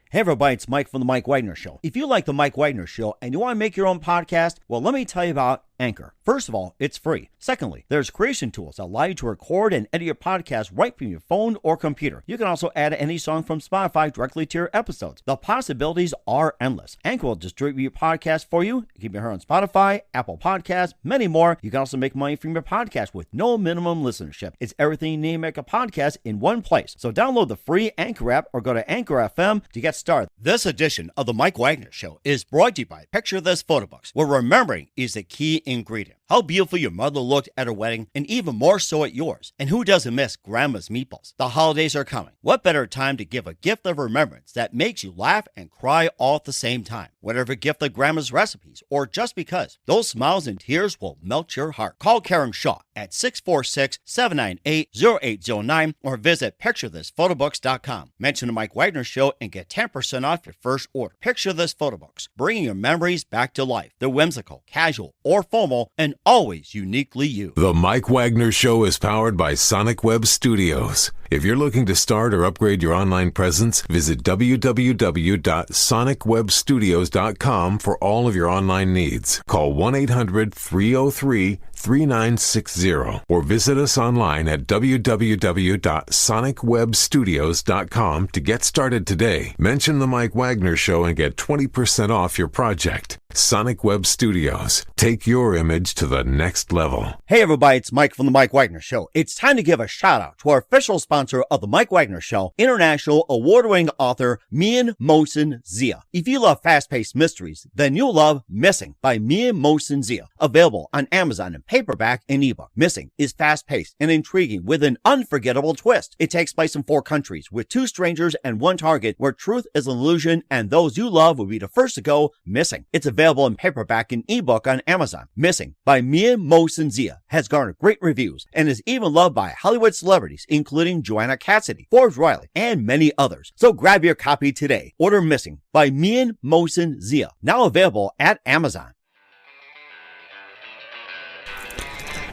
Hey everybody, it's Mike from The Mike Wagner Show. If you like The Mike Wagner Show and you want to make your own podcast, well, let me tell you about Anchor. First of all, it's free. Secondly, there's creation tools that allow you to record and edit your podcast right from your phone or computer. You can also add any song from Spotify directly to your episodes. The possibilities are endless. Anchor will distribute your podcast for you. You can be heard on Spotify, Apple Podcasts, many more. You can also make money from your podcast with no minimum listenership. It's everything you need to make a podcast in one place. So download the free Anchor app or go to Anchor FM to get started. This edition of The Mike Wagner Show is brought to you by Picture This Photo Books, where remembering is the key ingredient. How beautiful your mother looked at her wedding, and even more so at yours. And who doesn't miss Grandma's meatballs? The holidays are coming. What better time to give a gift of remembrance that makes you laugh and cry all at the same time? Whatever gift of Grandma's recipes, or just because, those smiles and tears will melt your heart. Call Karen Shaw at 646-798-0809 or visit picturethisphotobooks.com. Mention the Mike Wagner Show and get 10% off your first order. Picture This Photo Books, bringing your memories back to life. They're whimsical, casual, or formal, and always uniquely you. The Mike Wagner Show is powered by Sonic Web Studios. If you're looking to start or upgrade your online presence, visit www.sonicwebstudios.com for all of your online needs. Call 1-800-303-3960 or visit us online at www.sonicwebstudios.com to get started today. Mention the Mike Wagner Show and get 20% off your project. Sonic Web Studios. Take your image to the next level. Hey everybody, it's Mike from The Mike Wagner Show. It's time to give a shout out to our official sponsor of The Mike Wagner Show, international award-winning author Mian Mohsen Zia. If you love fast-paced mysteries, then you'll love Missing by Mian Mohsen Zia. Available on Amazon in paperback and ebook. Missing is fast-paced and intriguing with an unforgettable twist. It takes place in 4 countries with 2 strangers and 1 target where truth is an illusion and those you love will be the first to go missing. It's available in paperback and ebook on Amazon. Missing by Mian Mohsen Zia has garnered great reviews and is even loved by Hollywood celebrities including Joanna Cassidy, Forbes Riley, and many others. So grab your copy today. Order Missing by Mian Mohsen Zia, now available at Amazon.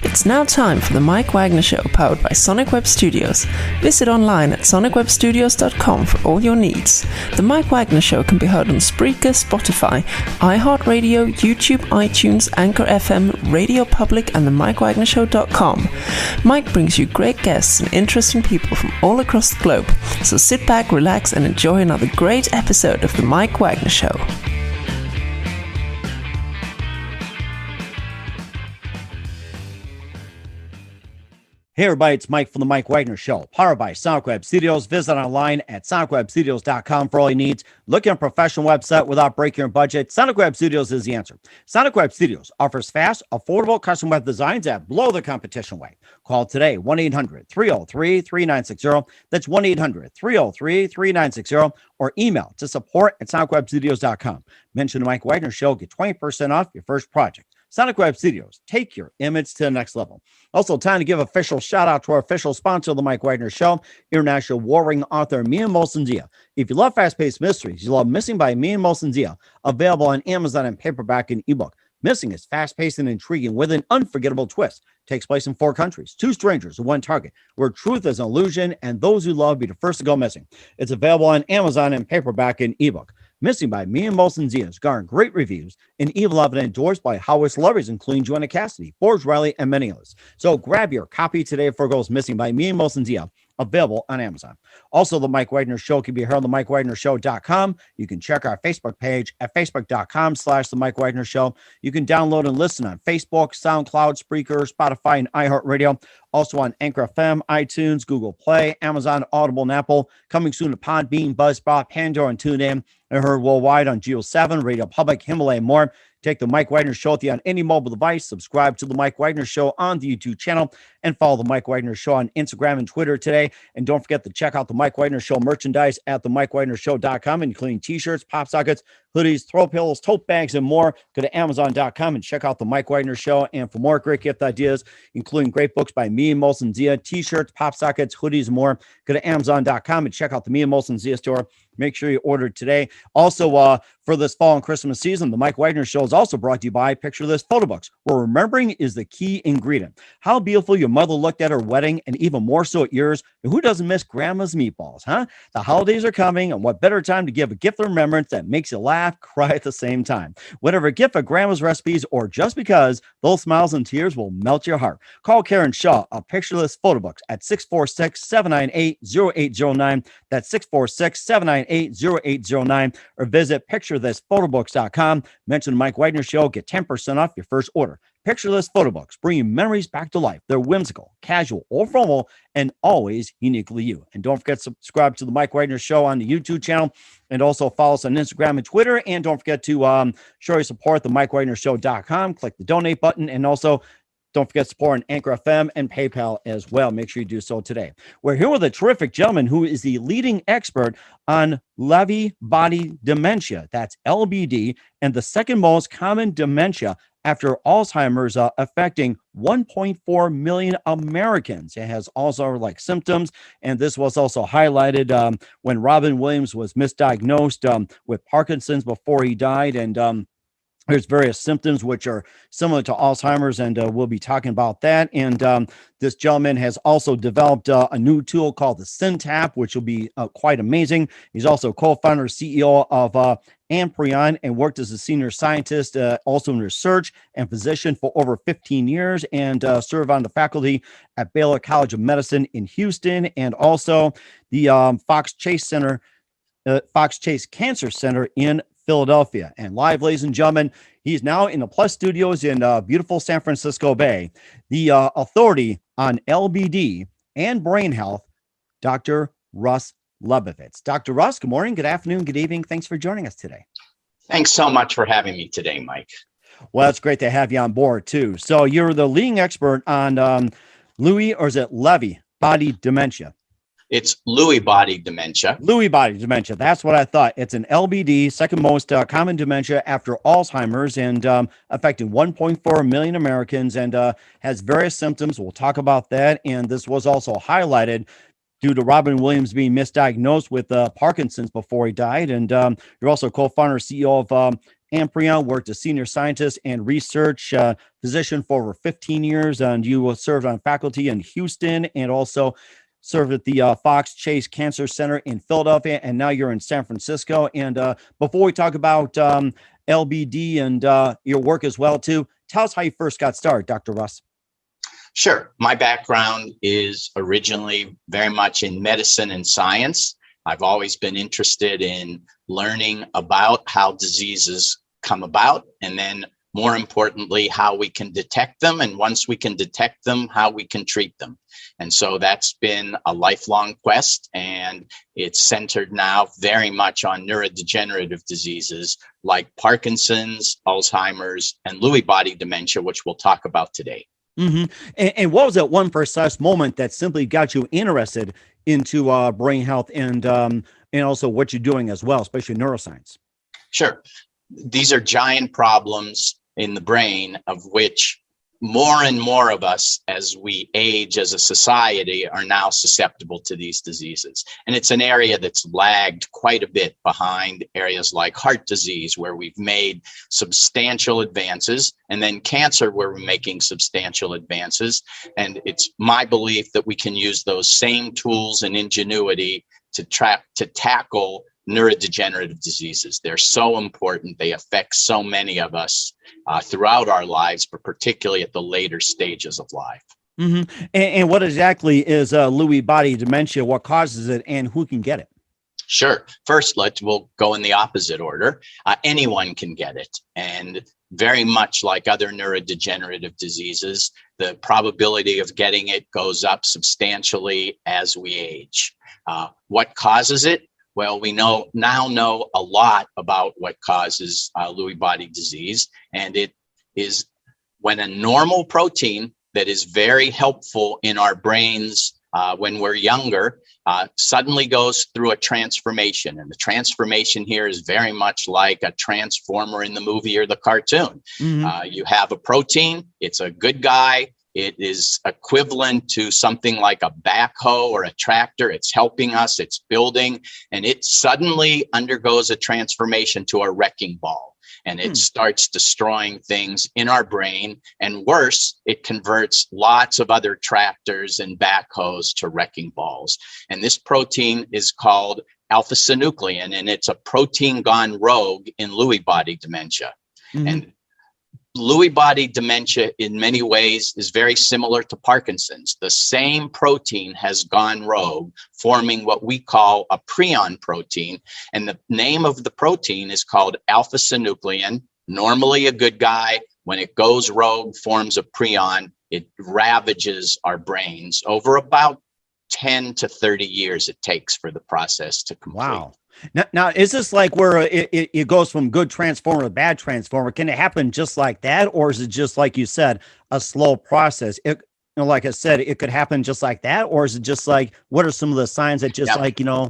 It's now time for the Mike Wagner Show, powered by Sonic Web Studios. Visit online at sonicwebstudios.com for all your needs. The Mike Wagner Show can be heard on Spreaker, Spotify, iHeartRadio, YouTube, iTunes, Anchor FM, Radio Public, and themikewagnershow.com. Mike brings you great guests and interesting people from all across the globe. So sit back, relax, and enjoy another great episode of the Mike Wagner Show. Hey everybody, it's Mike from The Mike Wagner Show, powered by Sonic Web Studios. Visit online at sonicwebstudios.com for all your needs. Looking at a professional website without breaking your budget? Sonic Web Studios is the answer. Sonic Web Studios offers fast, affordable custom web designs that blow the competition away. Call today, 1-800-303-3960. That's 1-800-303-3960. Or email to support@sonicwebstudios.com. Mention the Mike Wagner Show, get 20% off your first project. Sonic Web Studios, take your image to the next level. Also, time to give official shout out to our official sponsor of the Mike Wagner Show, international warring author Mian Mohsen Zia. If you love fast-paced mysteries, you love Missing by Mian Mohsen Zia, available on Amazon in paperback and ebook. Missing is fast-paced and intriguing with an unforgettable twist. Takes place in 4 countries, 2 strangers, 1 target, where truth is an illusion and those you love be the first to go missing. It's available on Amazon in paperback and ebook. Missing by Mian Mohsen Zia has garnered great reviews and even loved and endorsed by Hollywood celebrities including Joanna Cassidy, Forbes Riley, and many others. So grab your copy today for Goes Missing by Mian Mohsen Zia, available on Amazon. Also, the Mike Wagner Show can be heard on the MikeWagnerShow.com. You can check our Facebook page at facebook.com/the Mike Wagner Show. You can download and listen on Facebook, SoundCloud, Spreaker, Spotify, and iHeartRadio. Also on Anchor FM, iTunes, Google Play, Amazon, Audible, and Apple. Coming soon to Podbean, Buzzsprout, Pandora, and TuneIn. And heard worldwide on Geo 7, Radio Public, Himalaya, and more. Take the Mike Wagner Show with you on any mobile device. Subscribe to the Mike Wagner Show on the YouTube channel and follow the Mike Wagner Show on Instagram and Twitter today. And don't forget to check out the Mike Wagner Show merchandise at themikewagnershow.com, including t-shirts, pop sockets, hoodies, throw pillows, tote bags, and more. Go to Amazon.com and check out the Mike Wagner Show. And for more great gift ideas, including great books by Mian Mohsen Zia, t-shirts, pop sockets, hoodies, and more, go to Amazon.com and check out the Mian Mohsen Zia store. Make sure you order today. Also, for this fall and Christmas season, the Mike Wagner Show is also brought to you by Picture This Photo Books, where remembering is the key ingredient. How beautiful your mother looked at her wedding, and even more so at yours. And who doesn't miss Grandma's meatballs, huh? The holidays are coming, and what better time to give a gift of remembrance that makes you laugh, cry at the same time. Whatever gift of Grandma's recipes, or just because, those smiles and tears will melt your heart. Call Karen Shaw of Picture This Photo Books at 646-798-0809. That's 646-798-0809, or visit picturethishphotobooks.com. Mention the Mike Wagner Show, get 10% off your first order. Picture This Photo Books, bringing memories back to life. They're whimsical, casual, or formal, and always uniquely you. And don't forget to subscribe to the Mike Wagner Show on the YouTube channel, and also follow us on Instagram and Twitter. And don't forget to show your support at the MikeWagnerShow.com. Click the donate button, and also don't forget to support on Anchor FM and PayPal as well. Make sure you do so today. We're here with a terrific gentleman who is the leading expert on Lewy Body Dementia. That's LBD, and the second most common dementia after Alzheimer's, affecting 1.4 million Americans. It has Alzheimer's-like symptoms, and this was also highlighted when Robin Williams was misdiagnosed with Parkinson's before he died, and there's various symptoms which are similar to Alzheimer's, and we'll be talking about that. And this gentleman has also developed a new tool called the SynTap, which will be quite amazing. He's also co-founder and CEO of Amprion, and worked as a senior scientist, also in research and physician for over 15 years, and served on the faculty at Baylor College of Medicine in Houston, and also the Fox Chase Cancer Center in Philadelphia. And live, ladies and gentlemen, he's now in the Plus Studios in beautiful San Francisco Bay, the authority on LBD and brain health, Dr. Russ Lebovitz. Dr. Russ, good morning, good afternoon, good evening. Thanks for joining us today. Thanks so much for having me today, Mike. Well, it's great to have you on board too. So you're the leading expert on Lewy Body Dementia. It's Lewy Body Dementia. Lewy Body Dementia. That's what I thought. It's an LBD, second most common dementia after Alzheimer's, and affecting 1.4 million Americans, and has various symptoms. We'll talk about that. And this was also highlighted due to Robin Williams being misdiagnosed with Parkinson's before he died. And you're also co-founder and CEO of Amprion, worked as senior scientist and research physician for over 15 years. And you served on faculty in Houston, and also served at the Fox Chase Cancer Center in Philadelphia, and now you're in San Francisco. And before we talk about LBD and your work as well, too, tell us how you first got started, Dr. Russ. Sure. My background is originally very much in medicine and science. I've always been interested in learning about how diseases come about, and then more importantly, how we can detect them. And once we can detect them, how we can treat them. And so that's been a lifelong quest, and it's centered now very much on neurodegenerative diseases like Parkinson's, Alzheimer's, and Lewy body dementia, which we'll talk about today. Mm-hmm. And what was that one precise moment that simply got you interested into brain health, and also what you're doing as well, especially neuroscience? Sure. These are giant problems in the brain, of which more and more of us, as we age as a society, are now susceptible to these diseases. And it's an area that's lagged quite a bit behind areas like heart disease, where we've made substantial advances, and then cancer, where we're making substantial advances. And it's my belief that we can use those same tools and ingenuity to tackle neurodegenerative diseases. They're so important. They affect so many of us throughout our lives, but particularly at the later stages of life. Mm-hmm. And what exactly is Lewy body dementia? What causes it, and who can get it? Sure. First, we'll go in the opposite order. Anyone can get it. And very much like other neurodegenerative diseases, the probability of getting it goes up substantially as we age. What causes it? Well, we now know a lot about what causes Lewy body disease, and it is when a normal protein that is very helpful in our brains when we're younger suddenly goes through a transformation. And the transformation here is very much like a transformer in the movie or the cartoon. Mm-hmm. You have a protein, it's a good guy, It is equivalent to something like a backhoe or a tractor. It's helping us, it's building, and it suddenly undergoes a transformation to a wrecking ball. And it starts destroying things in our brain. And worse, it converts lots of other tractors and backhoes to wrecking balls. And this protein is called alpha-synuclein, and it's a protein gone rogue in Lewy body dementia. And Lewy body dementia in many ways is very similar to Parkinson's. The same protein has gone rogue, forming what we call a prion protein. And the name of the protein is called alpha-synuclein, normally a good guy. When it goes rogue, forms a prion, it ravages our brains. Over about 10 to 30 years it takes for the process to complete. Wow. Now, is this like where it goes from good transformer to bad transformer? Can it happen just like that? Or is it just, like you said, a slow process? Like I said, it could happen just like that. Or is it just like, what are some of the signs that just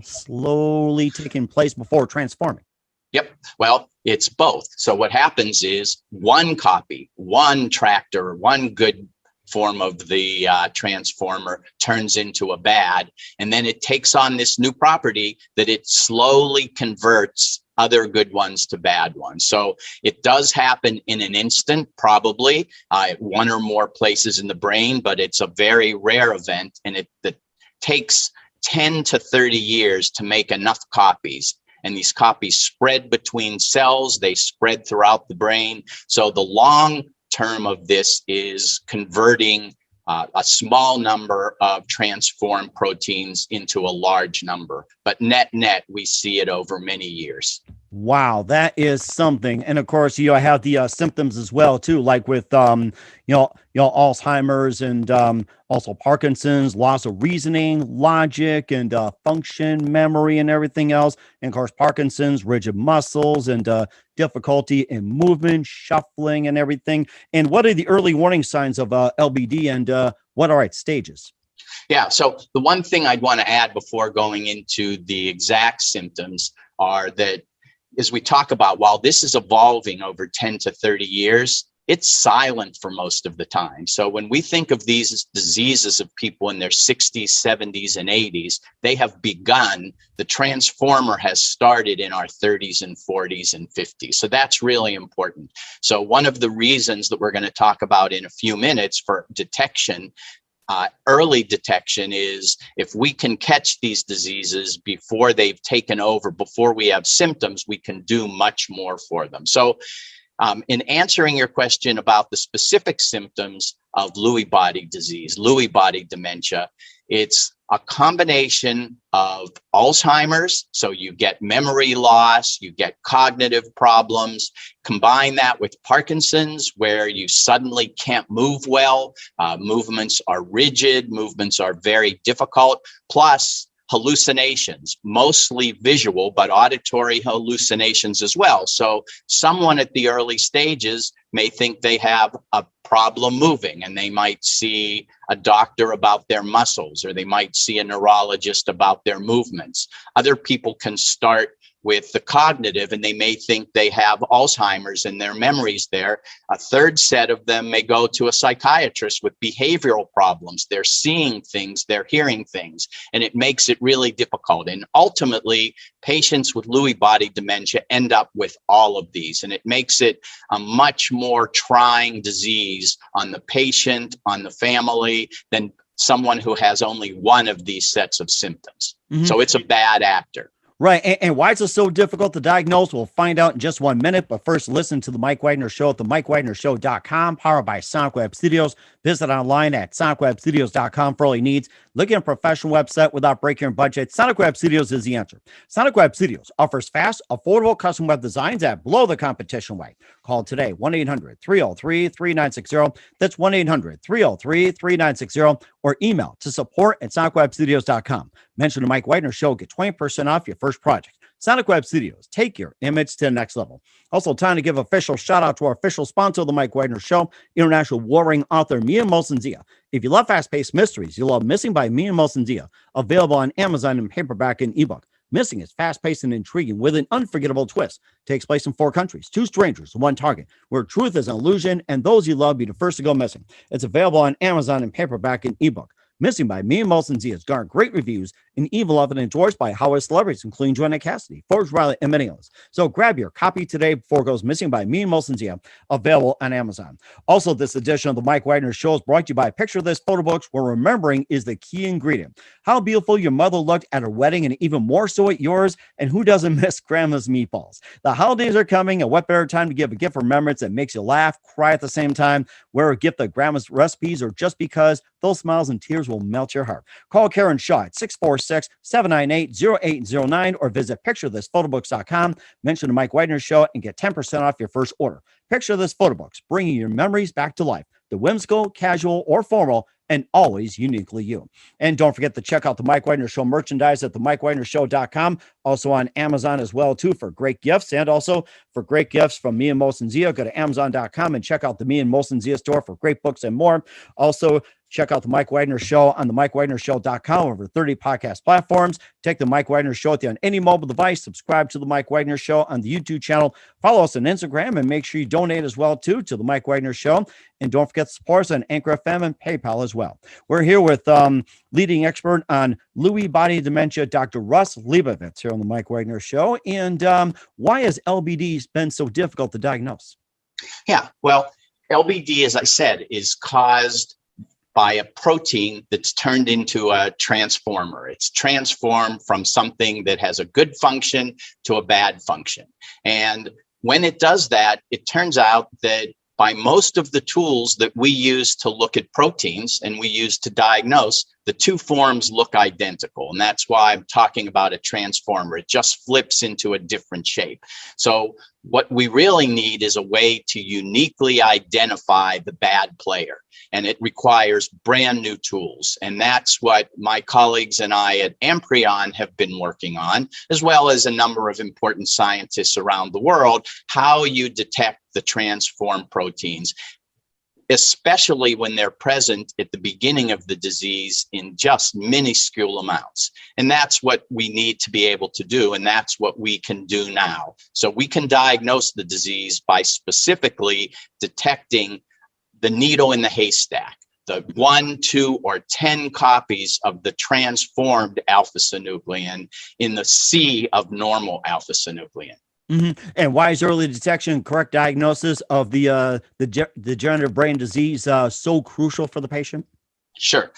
slowly taking place before transforming? Yep. Well, it's both. So what happens is one copy, one tractor, one good form of the transformer turns into a bad, and then it takes on this new property that it slowly converts other good ones to bad ones. So it does happen in an instant, probably one or more places in the brain, but it's a very rare event, and it takes 10 to 30 years to make enough copies. And these copies spread between cells, they spread throughout the brain. So the long term of this is converting a small number of transformed proteins into a large number, but net, we see it over many years. Wow, that is something. And of course, I have the symptoms as well too, like with Alzheimer's and also Parkinson's, loss of reasoning, logic, and function, memory, and everything else. And of course, Parkinson's, rigid muscles, and difficulty in movement, shuffling, and everything. And what are the early warning signs of LBD, and what are its stages? Yeah, so the one thing I'd want to add before going into the exact symptoms are that, as we talk about, while this is evolving over 10 to 30 years, it's silent for most of the time. So when we think of these diseases of people in their 60s, 70s, and 80s, they have begun. The transformer has started in our 30s and 40s and 50s. So that's really important. So one of the reasons that we're going to talk about in a few minutes for detection, early detection, is if we can catch these diseases before they've taken over, before we have symptoms, we can do much more for them. So in answering your question about the specific symptoms of Lewy body disease, Lewy body dementia, it's a combination of Alzheimer's. So you get memory loss, you get cognitive problems. Combine that with Parkinson's, where you suddenly can't move well. Movements are rigid, movements are very difficult, plus hallucinations, mostly visual, but auditory hallucinations as well. So someone at the early stages may think they have a problem moving, and they might see a doctor about their muscles, or they might see a neurologist about their movements. Other people can start with the cognitive, and they may think they have Alzheimer's and their memories there. A third set of them may go to a psychiatrist with behavioral problems. They're seeing things, they're hearing things, and it makes it really difficult. And ultimately, patients with Lewy body dementia end up with all of these, and it makes it a much more trying disease on the patient, on the family, than someone who has only one of these sets of symptoms. So it's a bad actor. Right. And why is it so difficult to diagnose? We'll find out in just 1 minute. But first, listen to the Mike Wagner Show at the MikeWagnerShow.com, powered by Sonic Web Studios. Visit online at SonicWebStudios.com for all your needs. Looking at a professional website without breaking your budget? Sonic Web Studios is the answer. Sonic Web Studios offers fast, affordable custom web designs that blow the competition away. Call today, 1-800-303-3960. That's 1-800-303-3960. Or email to support@SonicWebStudios.com. Mention the Mike Wagner Show. Get 20% off your first project. Sonic Web Studios. Take your image to the next level. Also, time to give official shout out to our official sponsor of the Mike Wagner Show, international warring author Mia Molson-Zia. If you love fast-paced mysteries, you'll love Missing by Mia Molson-Zia, available on Amazon in paperback and ebook. Missing is fast-paced and intriguing with an unforgettable twist. Takes place in 4 countries, 2 strangers, 1 target, where truth is an illusion and those you love be the first to go missing. It's available on Amazon in paperback and ebook. Missing by Me and Molson Z has garnered great reviews and even loved and endorsed by Hollywood celebrities, including Joanna Cassidy, Forbes Riley, and many others. So grab your copy today before it goes missing by Me and Molson Z, available on Amazon. Also, this edition of the Mike Wagner Show is brought to you by Picture This Photo Books, where remembering is the key ingredient. How beautiful your mother looked at her wedding and even more so at yours, and who doesn't miss grandma's meatballs? The holidays are coming, and what better time to give a gift of remembrance that makes you laugh, cry at the same time, wear a gift of grandma's recipes, or just because those smiles and tears will melt your heart. Call Karen Shaw at 646-798-0809 or visit picturethisphotoBooks.com. Mention the Mike Wagner Show and get 10% off your first order. Picture This Photo Books, bringing your memories back to life. The whimsical, casual, or formal, and always uniquely you. And don't forget to check out the Mike Wagner Show merchandise at themikewagnershow.com. Also on Amazon as well, too, for great gifts. And also for great gifts from Me and Molson Zia, go to Amazon.com and check out the Me and Molson Zia store for great books and more. Also, check out the Mike Wagner Show on the MikeWagnerShow.com, over 30 podcast platforms. Take the Mike Wagner Show with you on any mobile device. Subscribe to the Mike Wagner Show on the YouTube channel. Follow us on Instagram and make sure you donate as well, too, to the Mike Wagner Show. And don't forget to support us on Anchor FM and PayPal as well. We're here with leading expert on Lewy Body Dementia, Dr. Russ Lebovitz, here on the Mike Wagner Show. And why has LBD been so difficult to diagnose? Yeah, well, LBD, as I said, is caused by a protein that's turned into a transformer. It's transformed from something that has a good function to a bad function. And when it does that, it turns out that by most of the tools that we use to look at proteins and we use to diagnose, the 2 forms look identical. And that's why I'm talking about a transformer. It just flips into a different shape. So what we really need is a way to uniquely identify the bad player. And it requires brand new tools. And that's what my colleagues and I at Amprion have been working on, as well as a number of important scientists around the world, how you detect the transformed proteins, especially when they're present at the beginning of the disease in just minuscule amounts. And that's what we need to be able to do. And that's what we can do now. So we can diagnose the disease by specifically detecting the needle in the haystack, the 1, 2, or 10 copies of the transformed alpha-synuclein in the sea of normal alpha-synuclein. Mm-hmm. And why is early detection, correct diagnosis of the degenerative brain disease so crucial for the patient? Sure.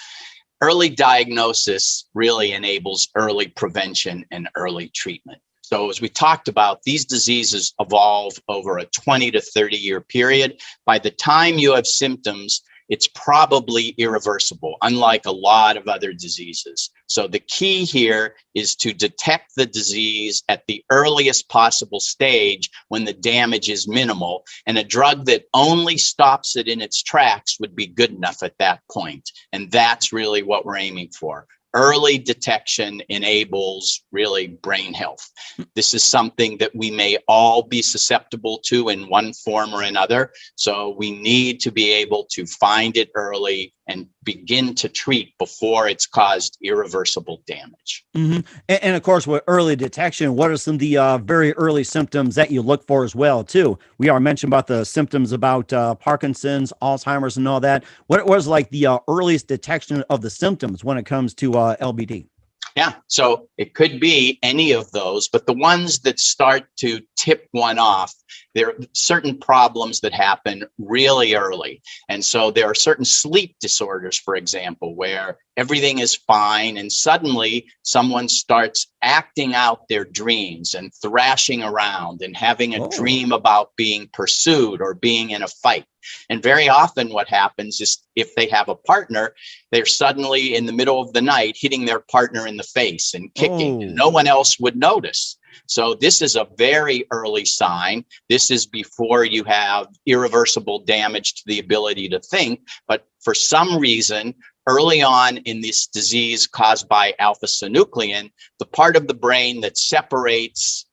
Early diagnosis really enables early prevention and early treatment. So as we talked about, these diseases evolve over a 20 to 30 year period. By the time you have symptoms, it's probably irreversible, unlike a lot of other diseases. So the key here is to detect the disease at the earliest possible stage when the damage is minimal, and a drug that only stops it in its tracks would be good enough at that point. And that's really what we're aiming for. Early detection enables really brain health. This is something that we may all be susceptible to in one form or another. So we need to be able to find it early and begin to treat before it's caused irreversible damage. Mm-hmm. And of course, with early detection, what are some of the very early symptoms that you look for as well, too? We are mentioned about the symptoms about Parkinson's, Alzheimer's, and all that. What was like the earliest detection of the symptoms when it comes to LBD? Yeah, so it could be any of those, but the ones that start to tip one off, there are certain problems that happen really early. And so there are certain sleep disorders, for example, where everything is fine and suddenly someone starts acting out their dreams and thrashing around and having a dream about being pursued or being in a fight. And very often what happens is if they have a partner, they're suddenly in the middle of the night hitting their partner in the face and kicking, and no one else would notice. So this is a very early sign. This is before you have irreversible damage to the ability to think. But for some reason, early on in this disease caused by alpha-synuclein, the part of the brain that separates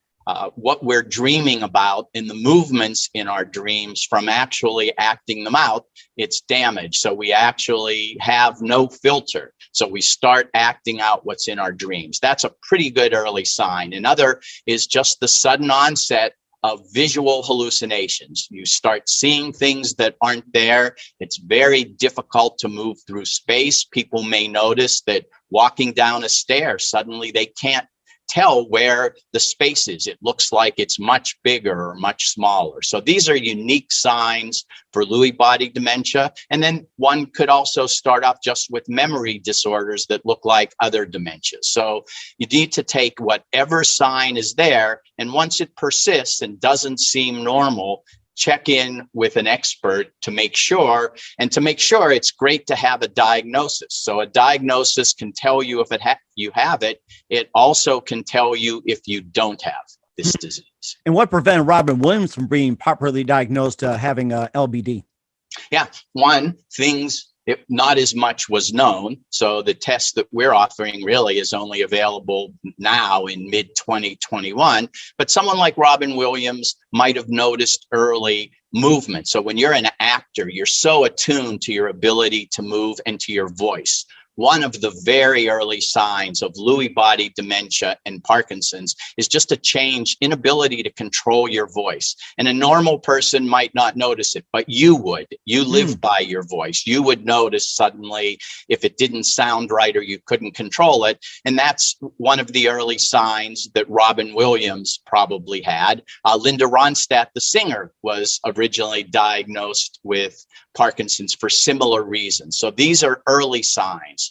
what we're dreaming about and the movements in our dreams from actually acting them out, it's damaged. So we actually have no filter. So we start acting out what's in our dreams. That's a pretty good early sign. Another is just the sudden onset of visual hallucinations. You start seeing things that aren't there. It's very difficult to move through space. People may notice that walking down a stair, suddenly they can't tell where the space is. It looks like it's much bigger or much smaller. So these are unique signs for Lewy body dementia. And then one could also start off just with memory disorders that look like other dementias. So you need to take whatever sign is there, and once it persists and doesn't seem normal, check in with an expert to make sure. And to make sure, it's great to have a diagnosis. So a diagnosis can tell you if you have it. It also can tell you if you don't have this disease. And what prevented Robin Williams from being properly diagnosed having LBD? Yeah, not as much was known. So the test that we're offering really is only available now in mid-2021. But someone like Robin Williams might have noticed early movement. So when you're an actor, you're so attuned to your ability to move and to your voice. One of the very early signs of Lewy body dementia and Parkinson's is just a change, inability to control your voice. And a normal person might not notice it, but you would. You live by your voice. You would notice suddenly if it didn't sound right or you couldn't control it. And that's one of the early signs that Robin Williams probably had. Linda Ronstadt, the singer, was originally diagnosed with Parkinson's for similar reasons. So these are early signs.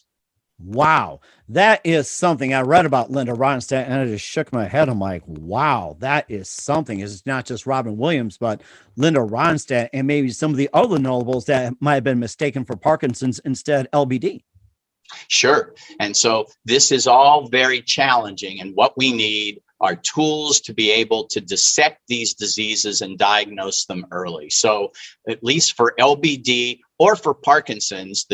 Wow. That is something I read about Linda Ronstadt, and I just shook my head. I'm like, wow, that is something. It's not just Robin Williams, but Linda Ronstadt and maybe some of the other notables that might have been mistaken for Parkinson's instead LBD. Sure. And so this is all very challenging. And what we need are tools to be able to dissect these diseases and diagnose them early. So at least for LBD or for Parkinson's,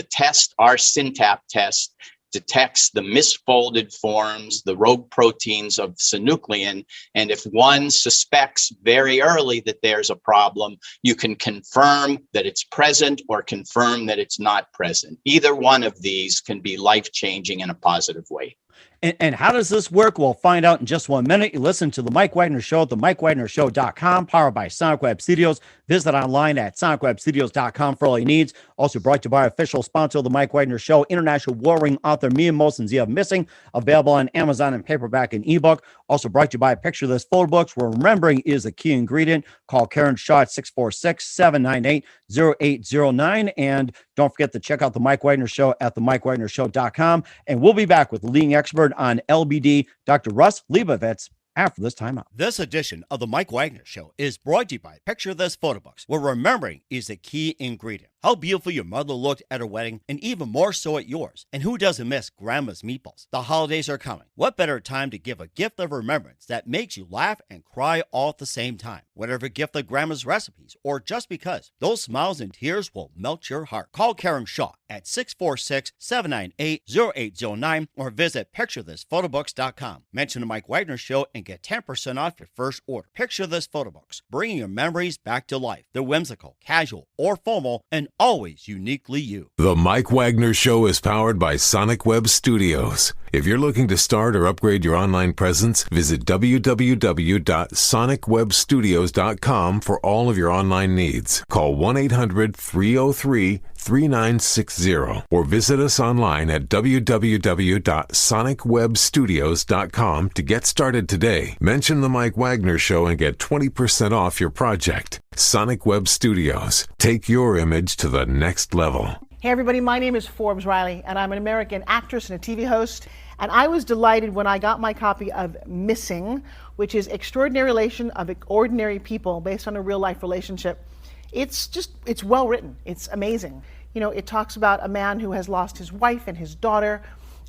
our Syntap test detects the misfolded forms, the rogue proteins of synuclein. And if one suspects very early that there's a problem, you can confirm that it's present or confirm that it's not present. Either one of these can be life-changing in a positive way. And how does this work? We'll find out in just 1 minute. You listen to The Mike Wagner Show at themikewagnershow.com, powered by Sonic Web Studios. Visit online at sonicwebstudios.com for all your needs. Also brought to you by official sponsor of The Mike Wagner Show, international warring author Mia Mosen's of Missing, available on Amazon in paperback and ebook. Also brought to you by Picture This Photo Books, where remembering is a key ingredient. Call Karen Shaw at 646-798-0809. And don't forget to check out The Mike Wagner Show at themikewagnershow.com. And we'll be back with the leading expert on LBD, Dr. Russ Lebovitz, after this timeout. This edition of the Mike Wagner Show is brought to you by Picture This Photo Books, where remembering is a key ingredient. How beautiful your mother looked at her wedding, and even more so at yours. And who doesn't miss Grandma's meatballs? The holidays are coming. What better time to give a gift of remembrance that makes you laugh and cry all at the same time? Whatever gift of Grandma's recipes, or just because, those smiles and tears will melt your heart. Call Karen Shaw at 646-798-0809 or visit picturethisphotoBooks.com. Mention the Mike Wagner Show and get 10% off your first order. Picture This Photo Books, bringing your memories back to life. They're whimsical, casual, or formal, and always uniquely you. The Mike Wagner Show is powered by Sonic Web Studios. If you're looking to start or upgrade your online presence, visit www.sonicwebstudios.com for all of your online needs. Call 1-800-303-3960 or visit us online at www.sonicwebstudios.com to get started today. Mention the Mike Wagner Show and get 20% off your project. Sonic Web Studios. Take your image to the next level. Hey everybody, my name is Forbes Riley, and I'm an American actress and a TV host. And I was delighted when I got my copy of Missing, which is Extraordinary Relation of Ordinary People based on a real life relationship. It's well written. It's amazing. You know, it talks about a man who has lost his wife and his daughter,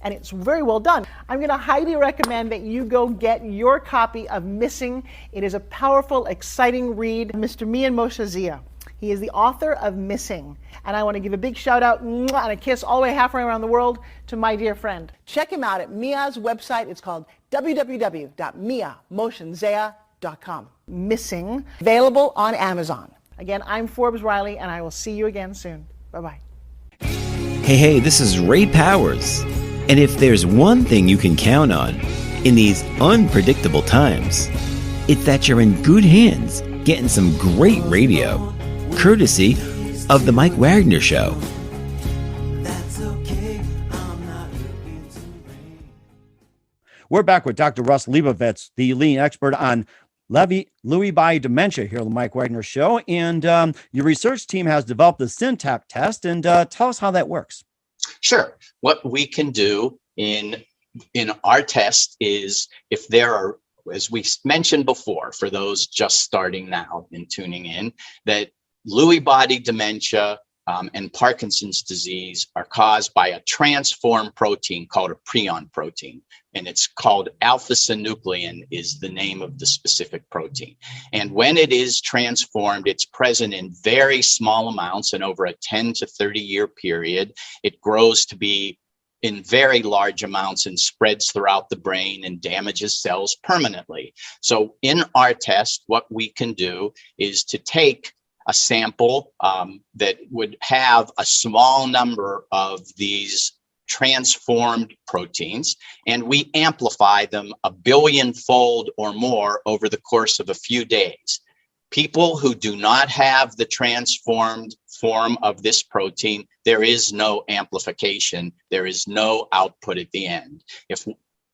and it's very well done. I'm going to highly recommend that you go get your copy of Missing. It is a powerful, exciting read. Mr. Mian Moshe Zia. He is the author of Missing. And I want to give a big shout out and a kiss all the way halfway around the world to my dear friend. Check him out at Mia's website. It's called www.miamotionsea.com. Missing, available on Amazon. Again, I'm Forbes Riley, and I will see you again soon. Bye-bye. Hey, this is Ray Powers. And if there's one thing you can count on in these unpredictable times, it's that you're in good hands getting some great radio, courtesy of The Mike Wagner Show. We're back with Dr. Russ Lebovitz, the leading expert on Lewy Body Dementia here on the Mike Wagner Show. And your research team has developed the SynTap test. And tell us how that works. Sure. What we can do in our test is, if there are, as we mentioned before, for those just starting now and tuning in, that Lewy body dementia and Parkinson's disease are caused by a transformed protein called a prion protein. And it's called alpha-synuclein is the name of the specific protein. And when it is transformed, it's present in very small amounts, and over a 10 to 30 year period, it grows to be in very large amounts and spreads throughout the brain and damages cells permanently. So in our test, what we can do is to take a sample that would have a small number of these transformed proteins, and we amplify them 1 billion-fold or more over the course of a few days. People who do not have the transformed form of this protein, there is no amplification, there is no output at the end. If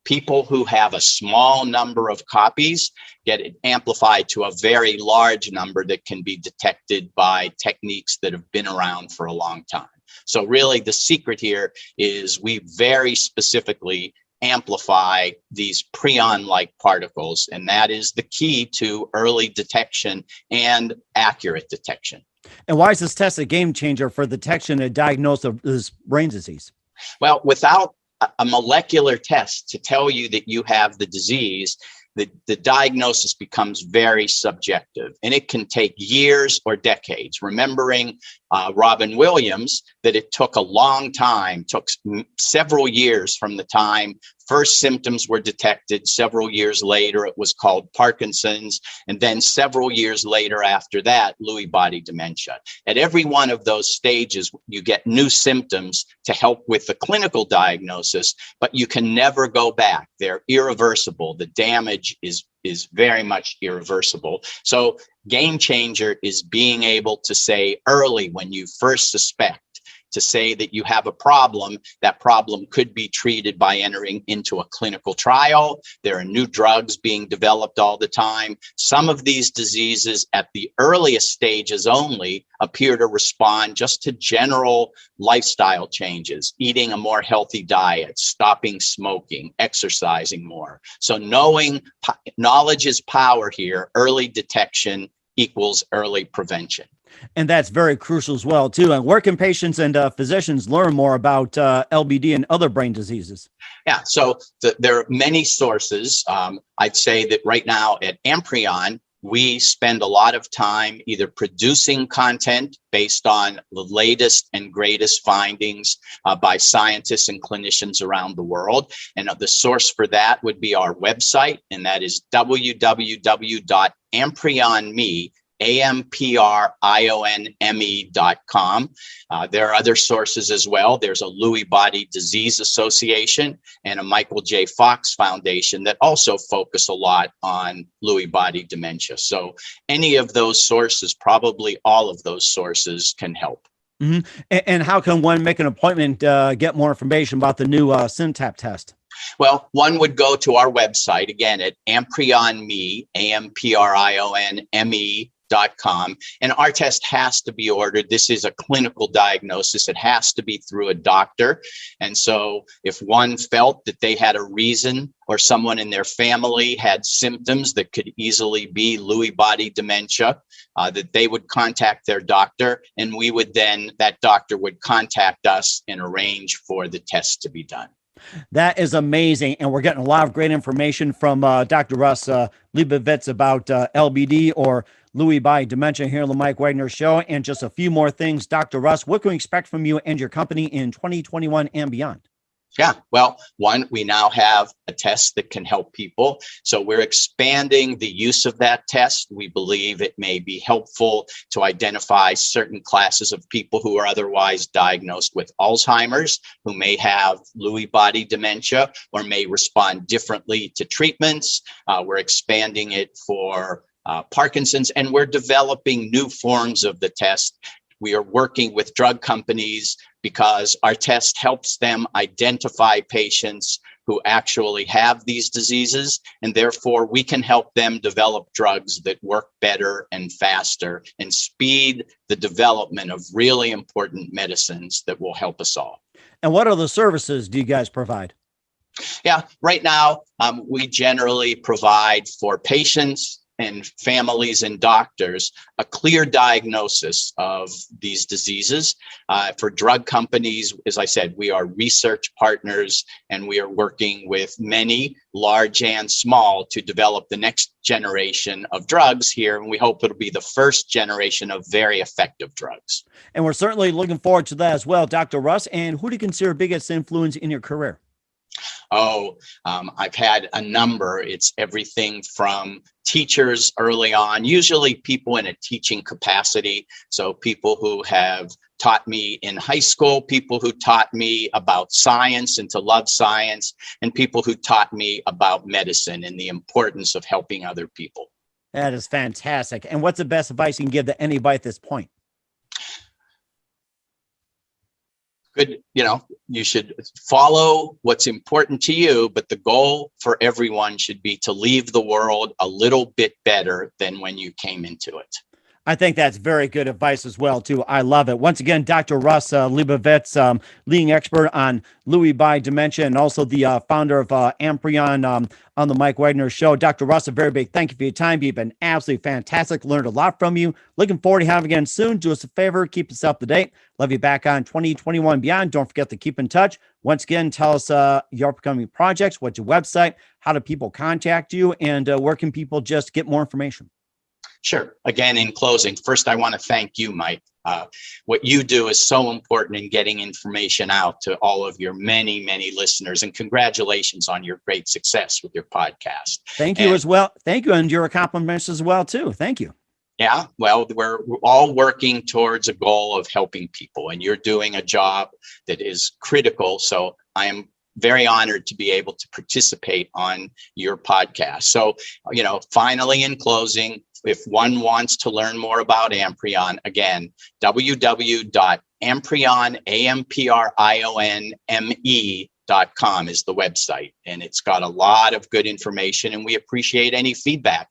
people who have a small number of copies get it amplified to a very large number that can be detected by techniques that have been around for a long time. So really the secret here is we very specifically amplify these prion-like particles, and that is the key to early detection and accurate detection. And why is this test a game changer for the detection and diagnosis of this brain disease? Well, without a molecular test to tell you that you have the disease, the diagnosis becomes very subjective, and it can take years or decades. Remembering Robin Williams, that it took a long time, took several years from the time first symptoms were detected. Several years later, it was called Parkinson's. And then several years later after that, Lewy body dementia. At every one of those stages, you get new symptoms to help with the clinical diagnosis, but you can never go back. They're irreversible. The damage is very much irreversible. So game changer is being able to say early, when you first suspect, to say that you have a problem. That problem could be treated by entering into a clinical trial. There are new drugs being developed all the time. Some of these diseases at the earliest stages only appear to respond just to general lifestyle changes, eating a more healthy diet, stopping smoking, exercising more. So knowledge is power here. Early detection equals early prevention. And that's very crucial as well, too. And where can patients and physicians learn more about LBD and other brain diseases? Yeah, so there are many sources. I'd say that right now at Amprion, we spend a lot of time either producing content based on the latest and greatest findings by scientists and clinicians around the world. And the source for that would be our website, and that is www.amprionme.com. AMPRIONME.com. There are other sources as well. There's a Lewy Body Disease Association and a Michael J. Fox Foundation that also focus a lot on Lewy body dementia. So any of those sources, probably all of those sources, can help. Mm-hmm. And how can one make an appointment, get more information about the new SynTap test? Well, one would go to our website, again, at AMPRIONME, AMPRIONME.com. And our test has to be ordered. This is a clinical diagnosis. It has to be through a doctor. And so if one felt that they had a reason, or someone in their family had symptoms that could easily be Lewy body dementia, that they would contact their doctor, and that doctor would contact us and arrange for the test to be done. That is amazing. And we're getting a lot of great information from Dr. Russ Lebovitz about LBD, or Lewy body dementia, here on the Mike Wagner Show. And just a few more things. Dr. Russ, what can we expect from you and your company in 2021 and beyond? Yeah, well, one, we now have a test that can help people. So we're expanding the use of that test. We believe it may be helpful to identify certain classes of people who are otherwise diagnosed with Alzheimer's, who may have Lewy Body Dementia, or may respond differently to treatments. We're expanding it for Parkinson's, and we're developing new forms of the test. We are working with drug companies because our test helps them identify patients who actually have these diseases, and therefore we can help them develop drugs that work better and faster and speed the development of really important medicines that will help us all. And what other services do you guys provide? Yeah, right now we generally provide for patients and families and doctors a clear diagnosis of these diseases. For drug companies, as I said, we are research partners, and we are working with many, large and small, to develop the next generation of drugs here. And we hope it'll be the first generation of very effective drugs. And we're certainly looking forward to that as well. Dr. Russ, and who do you consider biggest influence in your career? I've had a number. It's everything from teachers early on, usually people in a teaching capacity. So people who have taught me in high school, people who taught me about science and to love science, and people who taught me about medicine and the importance of helping other people. That is fantastic. And what's the best advice you can give to anybody at this point? Good, you should follow what's important to you, but the goal for everyone should be to leave the world a little bit better than when you came into it. I think that's very good advice as well, too. I love it. Once again, Dr. Russ Lebovitz, leading expert on Lewy Body Dementia, and also the founder of Amprion on the Mike Wagner Show. Dr. Russ, a very big thank you for your time. You've been absolutely fantastic. Learned a lot from you. Looking forward to having you again soon. Do us a favor. Keep us up to date. Love you back on 2021 and beyond. Don't forget to keep in touch. Once again, tell us your upcoming projects, what's your website, how do people contact you, and where can people just get more information? Sure. Again, in closing, first, I want to thank you, Mike. What you do is so important in getting information out to all of your many, many listeners. And congratulations on your great success with your podcast. Thank you as well. Thank you. And your accomplishments as well, too. Thank you. Yeah, well, we're all working towards a goal of helping people, and you're doing a job that is critical. So I am very honored to be able to participate on your podcast. So, finally, in closing, if one wants to learn more about Amprion, again, www.amprionme.com is the website. And it's got a lot of good information, and we appreciate any feedback.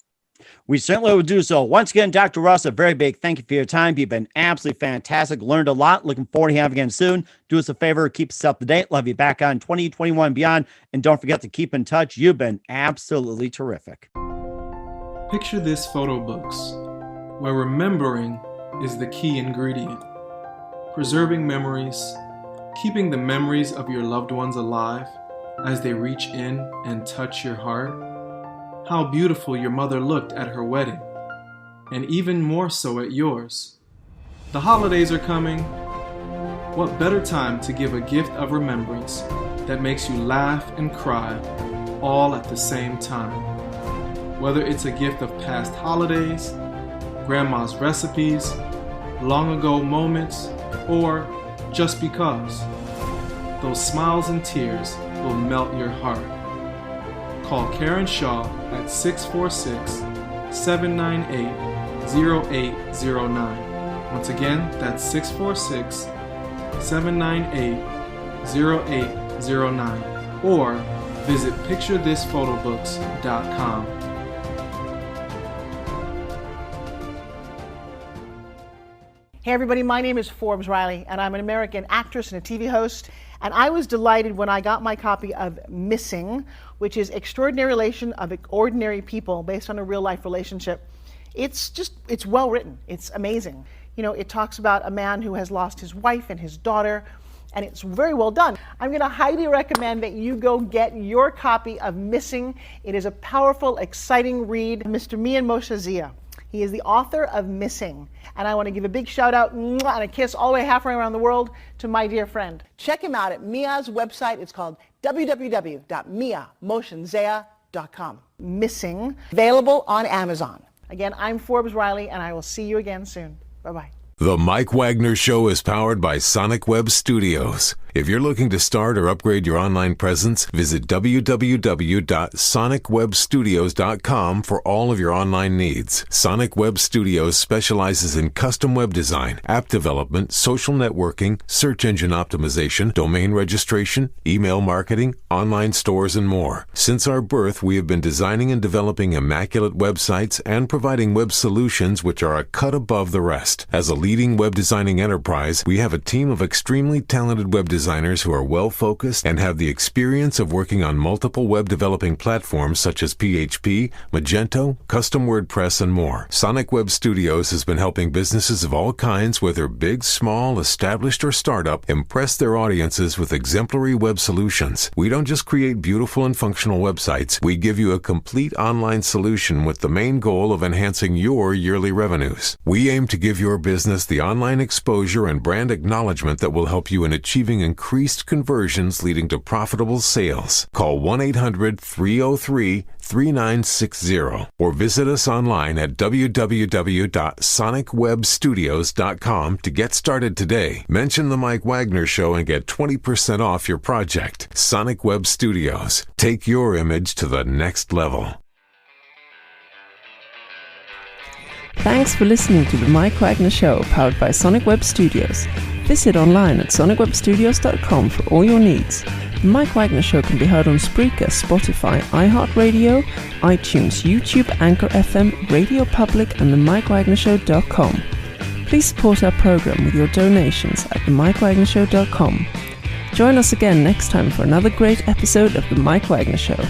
We certainly will do so. Once again, Dr. Russ, a very big thank you for your time. You've been absolutely fantastic. Learned a lot. Looking forward to having you again soon. Do us a favor. Keep us up to date. Love you back on 2021 and beyond. And don't forget to keep in touch. You've been absolutely terrific. Picture this photo books, where remembering is the key ingredient. Preserving memories, keeping the memories of your loved ones alive as they reach in and touch your heart. How beautiful your mother looked at her wedding, and even more so at yours. The holidays are coming. What better time to give a gift of remembrance that makes you laugh and cry all at the same time? Whether it's a gift of past holidays, grandma's recipes, long ago moments, or just because, those smiles and tears will melt your heart. Call Karen Shaw at 646-798-0809. Once again, that's 646-798-0809. Or visit picturethisphotobooks.com. Hey everybody, my name is Forbes Riley, and I'm an American actress and a TV host. And I was delighted when I got my copy of Missing, which is Extraordinary Relation of Ordinary People based on a real life relationship. It's well written. It's amazing. It talks about a man who has lost his wife and his daughter, and it's very well done. I'm going to highly recommend that you go get your copy of Missing. It is a powerful, exciting read. Mr. Mian Moshe Zia. He is the author of Missing. And I want to give a big shout out and a kiss all the way halfway around the world to my dear friend. Check him out at Mia's website. It's called www.miamotionzea.com. Missing, available on Amazon. Again, I'm Forbes Riley, and I will see you again soon. Bye-bye. The Mike Wagner Show is powered by Sonic Web Studios. If you're looking to start or upgrade your online presence, visit www.sonicwebstudios.com for all of your online needs. Sonic Web Studios specializes in custom web design, app development, social networking, search engine optimization, domain registration, email marketing, online stores, and more. Since our birth, we have been designing and developing immaculate websites and providing web solutions which are a cut above the rest. As a leading web designing enterprise, we have a team of extremely talented web designers who are well-focused and have the experience of working on multiple web developing platforms such as PHP, Magento, custom WordPress, and more. Sonic Web Studios has been helping businesses of all kinds, whether big, small, established, or startup, impress their audiences with exemplary web solutions. We don't just create beautiful and functional websites. We give you a complete online solution with the main goal of enhancing your yearly revenues. We aim to give your business the online exposure and brand acknowledgement that will help you in achieving increased conversions leading to profitable sales. Call 1-800-303-3960 or visit us online at www.sonicwebstudios.com to get started today. Mention the Mike Wagner Show and get 20% off your project. Sonic Web Studios. Take your image to the next level. Thanks for listening to the Mike Wagner Show, powered by Sonic Web Studios. Visit online at sonicwebstudios.com for all your needs. The Mike Wagner Show can be heard on Spreaker, Spotify, iHeartRadio, iTunes, YouTube, Anchor FM, Radio Public, and themikewagnershow.com. Please support our program with your donations at themikewagnershow.com. Join us again next time for another great episode of The Mike Wagner Show.